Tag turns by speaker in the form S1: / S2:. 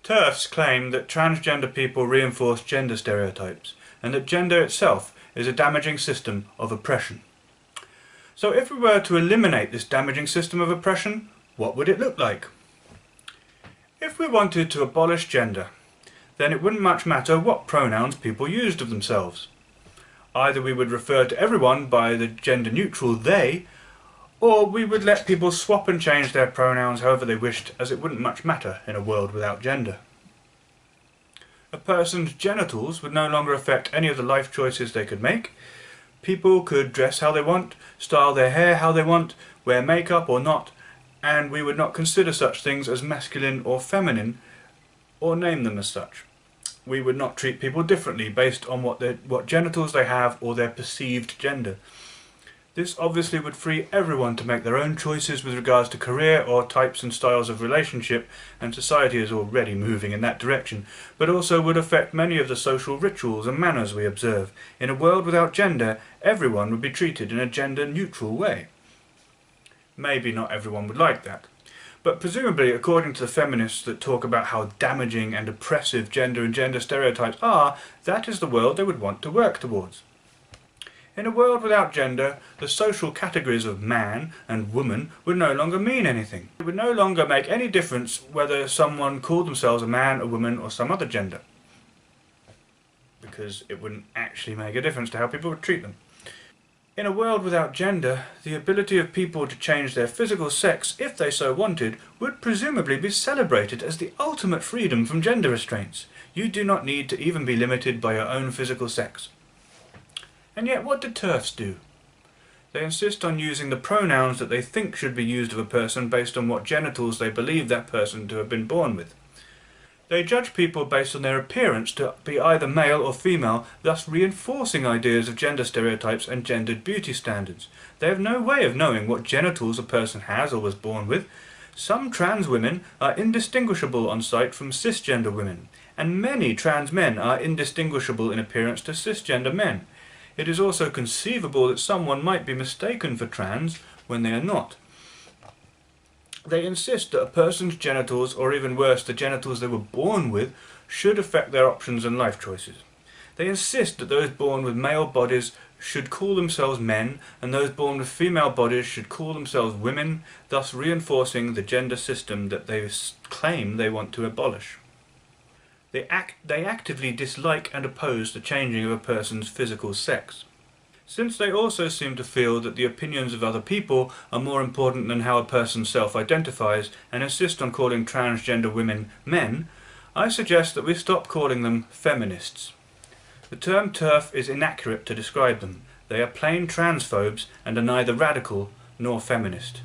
S1: TERFs claim that transgender people reinforce gender stereotypes, and that gender itself is a damaging system of oppression. So if we were to eliminate this damaging system of oppression, what would it look like? If we wanted to abolish gender, then it wouldn't much matter what pronouns people used of themselves. Either we would refer to everyone by the gender-neutral they, or we would let people swap and change their pronouns however they wished, as it wouldn't much matter in a world without gender. A person's genitals would no longer affect any of the life choices they could make. People could dress how they want, style their hair how they want, wear makeup or not, and we would not consider such things as masculine or feminine, or name them as such. We would not treat people differently based on what genitals they have or their perceived gender. This obviously would free everyone to make their own choices with regards to career or types and styles of relationship, and society is already moving in that direction, but also would affect many of the social rituals and manners we observe. In a world without gender, everyone would be treated in a gender-neutral way. Maybe not everyone would like that, but presumably, according to the feminists that talk about how damaging and oppressive gender and gender stereotypes are, that is the world they would want to work towards. In a world without gender, the social categories of man and woman would no longer mean anything. It would no longer make any difference whether someone called themselves a man, a woman, or some other gender, because it wouldn't actually make a difference to how people would treat them. In a world without gender, the ability of people to change their physical sex, if they so wanted, would presumably be celebrated as the ultimate freedom from gender restraints. You do not need to even be limited by your own physical sex. And yet, what do TERFs do? They insist on using the pronouns that they think should be used of a person based on what genitals they believe that person to have been born with. They judge people based on their appearance to be either male or female, thus reinforcing ideas of gender stereotypes and gendered beauty standards. They have no way of knowing what genitals a person has or was born with. Some trans women are indistinguishable on sight from cisgender women, and many trans men are indistinguishable in appearance to cisgender men. It is also conceivable that someone might be mistaken for trans when they are not. They insist that a person's genitals, or even worse, the genitals they were born with, should affect their options and life choices. They insist that those born with male bodies should call themselves men, and those born with female bodies should call themselves women, thus reinforcing the gender system that they claim they want to abolish. They actively dislike and oppose the changing of a person's physical sex. Since they also seem to feel that the opinions of other people are more important than how a person self-identifies, and insist on calling transgender women men, I suggest that we stop calling them feminists. The term TERF is inaccurate to describe them. They are plain transphobes and are neither radical nor feminist.